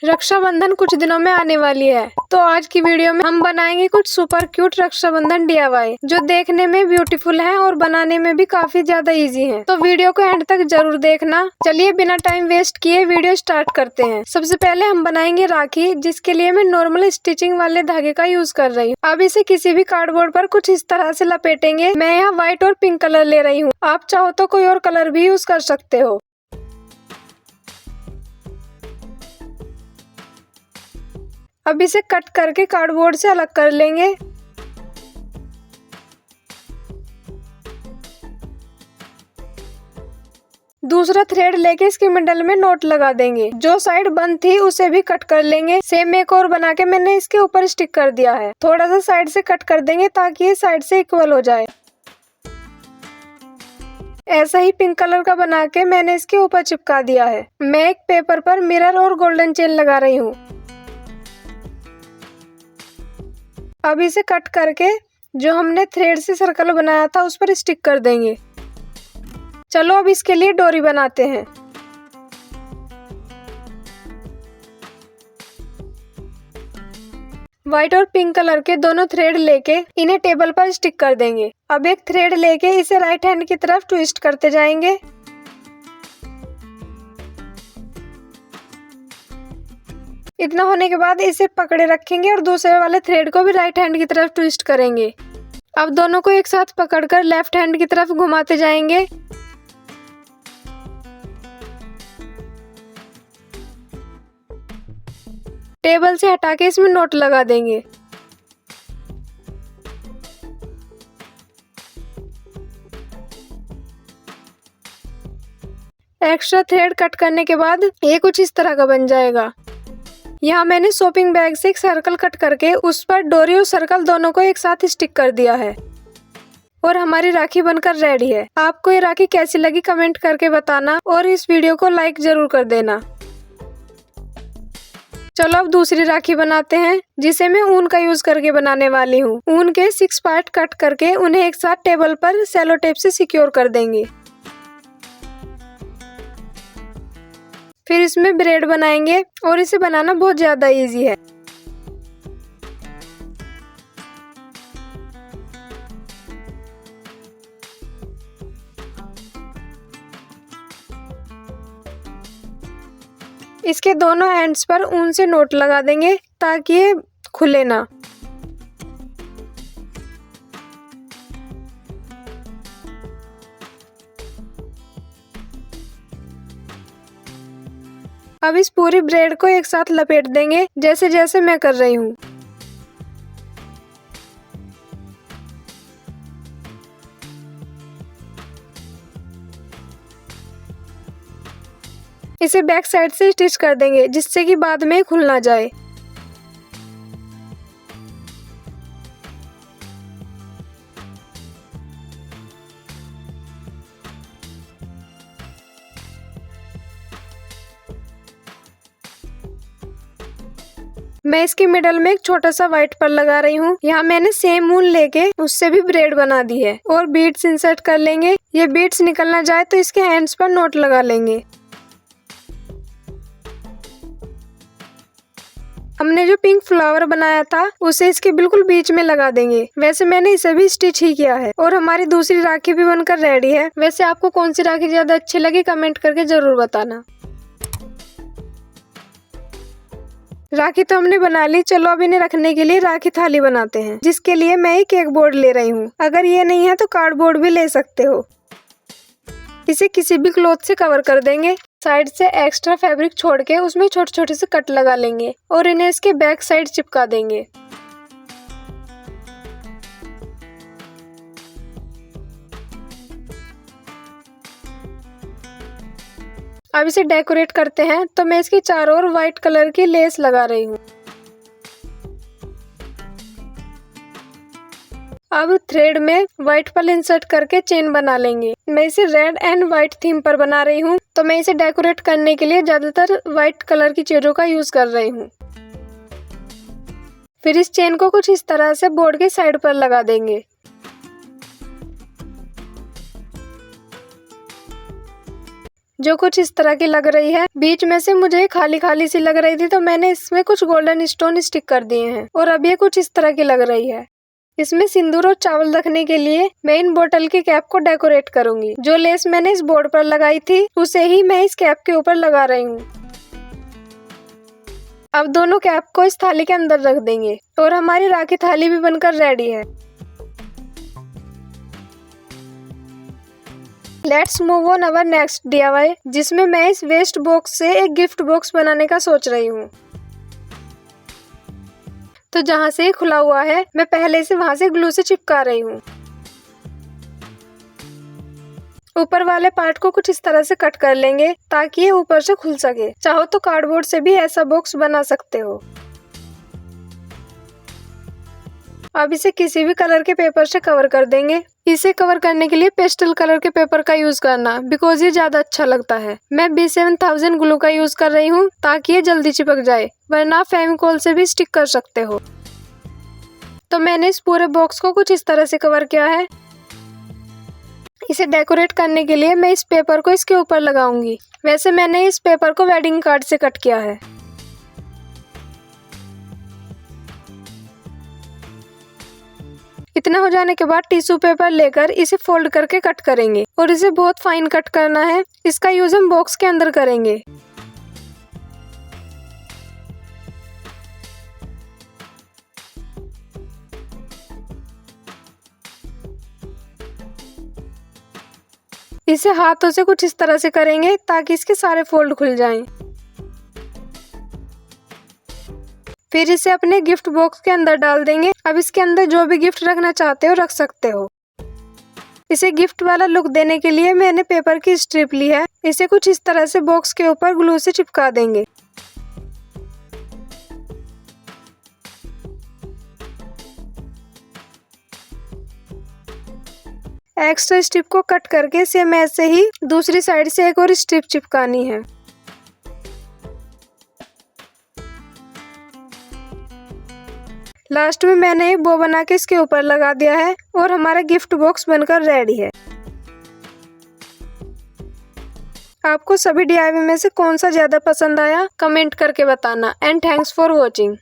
रक्षाबंधन कुछ दिनों में आने वाली है, तो आज की वीडियो में हम बनाएंगे कुछ सुपर क्यूट रक्षाबंधन DIY जो देखने में ब्यूटीफुल हैं और बनाने में भी काफी ज्यादा इजी हैं। तो वीडियो को एंड तक जरूर देखना। चलिए बिना टाइम वेस्ट किए वीडियो स्टार्ट करते हैं। सबसे पहले हम बनाएंगे राखी, जिसके लिए मैं नॉर्मल स्टिचिंग वाले धागे का यूज कर रही हूँ। अब इसे किसी भी कार्डबोर्ड पर कुछ इस तरह से लपेटेंगे। मैं यहाँ व्हाइट और पिंक कलर ले रही हूँ, आप चाहो तो कोई और कलर भी यूज कर सकते हो। अब इसे कट करके कार्डबोर्ड से अलग कर लेंगे। दूसरा थ्रेड लेके इसके मिडल में नॉट लगा देंगे। जो साइड बंद थी उसे भी कट कर लेंगे। सेम एक और बना के मैंने इसके ऊपर स्टिक कर दिया है। थोड़ा सा साइड से कट कर देंगे ताकि ये साइड से इक्वल हो जाए। ऐसा ही पिंक कलर का बना के मैंने इसके ऊपर चिपका दिया है। मैं एक पेपर पर मिरर और गोल्डन चेन लगा रही हूँ। अब इसे कट करके जो हमने थ्रेड से सर्कल बनाया था उस पर स्टिक कर देंगे। चलो अब इसके लिए डोरी बनाते हैं। व्हाइट और पिंक कलर के दोनों थ्रेड लेके इन्हें टेबल पर स्टिक कर देंगे। अब एक थ्रेड लेके इसे राइट हैंड की तरफ ट्विस्ट करते जाएंगे। इतना होने के बाद इसे पकड़े रखेंगे और दूसरे वाले थ्रेड को भी राइट हैंड की तरफ ट्विस्ट करेंगे। अब दोनों को एक साथ पकड़कर लेफ्ट हैंड की तरफ घुमाते जाएंगे। टेबल से हटा के इसमें नॉट लगा देंगे। एक्स्ट्रा थ्रेड कट करने के बाद ये कुछ इस तरह का बन जाएगा। यहाँ मैंने शॉपिंग बैग से एक सर्कल कट करके उस पर डोरी और सर्कल दोनों को एक साथ स्टिक कर दिया है और हमारी राखी बनकर रेडी है। आपको ये राखी कैसी लगी कमेंट करके बताना और इस वीडियो को लाइक जरूर कर देना। चलो अब दूसरी राखी बनाते हैं, जिसे मैं ऊन का यूज करके बनाने वाली हूँ। ऊन के 6 पार्ट कट करके उन्हें एक साथ टेबल पर सेलो टेप से सिक्योर कर देंगे। फिर इसमें ब्रेड बनाएंगे और इसे बनाना बहुत ज्यादा इजी है। इसके दोनों एंड्स पर ऊन से नॉट लगा देंगे ताकि ये खुले ना। अब इस पूरी ब्रेड को एक साथ लपेट देंगे, जैसे जैसे मैं कर रही हूँ। इसे बैक साइड से स्टिच कर देंगे, जिससे कि बाद में खुल ना जाए। मैं इसके मिडल में एक छोटा सा व्हाइट पर्ल लगा रही हूँ। यहाँ मैंने सेम ऊन लेके उससे भी ब्रेड बना दी है और बीड्स इंसर्ट कर लेंगे। ये बीड्स निकल ना जाए तो इसके एंड्स पर नॉट लगा लेंगे। हमने जो पिंक फ्लावर बनाया था उसे इसके बिल्कुल बीच में लगा देंगे। वैसे मैंने इसे भी स्टिच ही किया है और हमारी दूसरी राखी भी बनकर रेडी है। वैसे आपको कौन सी राखी ज्यादा अच्छी लगी कमेंट करके जरूर बताना। राखी तो हमने बना ली, चलो अब इन्हें रखने के लिए राखी थाली बनाते हैं, जिसके लिए मैं एक केक बोर्ड ले रही हूँ। अगर ये नहीं है तो कार्डबोर्ड भी ले सकते हो। इसे किसी भी क्लॉथ से कवर कर देंगे। साइड से एक्स्ट्रा फैब्रिक छोड़ के उसमें छोटे छोटे से कट लगा लेंगे और इन्हें इसके बैक साइड चिपका देंगे। अब इसे डेकोरेट करते हैं, तो मैं इसके चारों ओर व्हाइट कलर की लेस लगा रही हूँ। अब थ्रेड में व्हाइट पर्ल इंसर्ट करके चेन बना लेंगे। मैं इसे रेड एंड व्हाइट थीम पर बना रही हूँ, तो मैं इसे डेकोरेट करने के लिए ज्यादातर व्हाइट कलर की चीजों का यूज कर रही हूँ। फिर इस चेन को कुछ इस तरह से बोर्ड के साइड पर लगा देंगे। जो कुछ इस तरह की लग रही है। बीच में से मुझे खाली खाली सी लग रही थी तो मैंने इसमें कुछ गोल्डन स्टोन स्टिक कर दिए हैं और अब ये कुछ इस तरह की लग रही है। इसमें सिंदूर और चावल रखने के लिए मैं इन बोतल की कैप को डेकोरेट करूंगी। जो लेस मैंने इस बोर्ड पर लगाई थी उसे ही मैं इस कैप के ऊपर लगा रही हूँ। अब दोनों कैप को इस थाली के अंदर रख देंगे और हमारी राखी थाली भी बनकर रेडी है। Let's move on our next DIY, जिसमें मैं इस वेस्ट बॉक्स से एक गिफ्ट बॉक्स बनाने का सोच रही हूँ। तो जहाँ से खुला हुआ है मैं पहले से वहां से ग्लू से चिपका रही हूँ। ऊपर वाले पार्ट को कुछ इस तरह से कट कर लेंगे ताकि ये ऊपर से खुल सके। चाहो तो कार्डबोर्ड से भी ऐसा बॉक्स बना सकते हो। अब इसे किसी भी कलर के पेपर से कवर कर देंगे। इसे कवर करने के लिए पेस्टल कलर के पेपर का यूज करना, बिकॉज ये ज्यादा अच्छा लगता है। मैं B7000 ग्लू का यूज कर रही हूँ ताकि ये जल्दी चिपक जाए, वरना फेविकोल से भी स्टिक कर सकते हो। तो मैंने इस पूरे बॉक्स को कुछ इस तरह से कवर किया है। इसे डेकोरेट करने के लिए मैं इस पेपर को इसके ऊपर लगाऊंगी। वैसे मैंने इस पेपर को वेडिंग कार्ड से कट किया है। इतना हो जाने के बाद टिश्यू पेपर लेकर इसे फोल्ड करके कट करेंगे और इसे बहुत फाइन कट करना है। इसका यूज हम बॉक्स के अंदर करेंगे। इसे हाथों से कुछ इस तरह से करेंगे ताकि इसके सारे फोल्ड खुल जाएं। फिर इसे अपने गिफ्ट बॉक्स के अंदर डाल देंगे। अब इसके अंदर जो भी गिफ्ट रखना चाहते हो रख सकते हो। इसे गिफ्ट वाला लुक देने के लिए मैंने पेपर की स्ट्रिप ली है। इसे कुछ इस तरह से बॉक्स के ऊपर ग्लू से चिपका देंगे। एक्स्ट्रा स्ट्रिप को कट करके सेम ऐसे ही दूसरी साइड से एक और स्ट्रिप चिपकानी है। लास्ट में मैंने एक बो बना के इसके ऊपर लगा दिया है और हमारा गिफ्ट बॉक्स बनकर रेडी है। आपको सभी DIY में से कौन सा ज्यादा पसंद आया कमेंट करके बताना। And thanks for watching.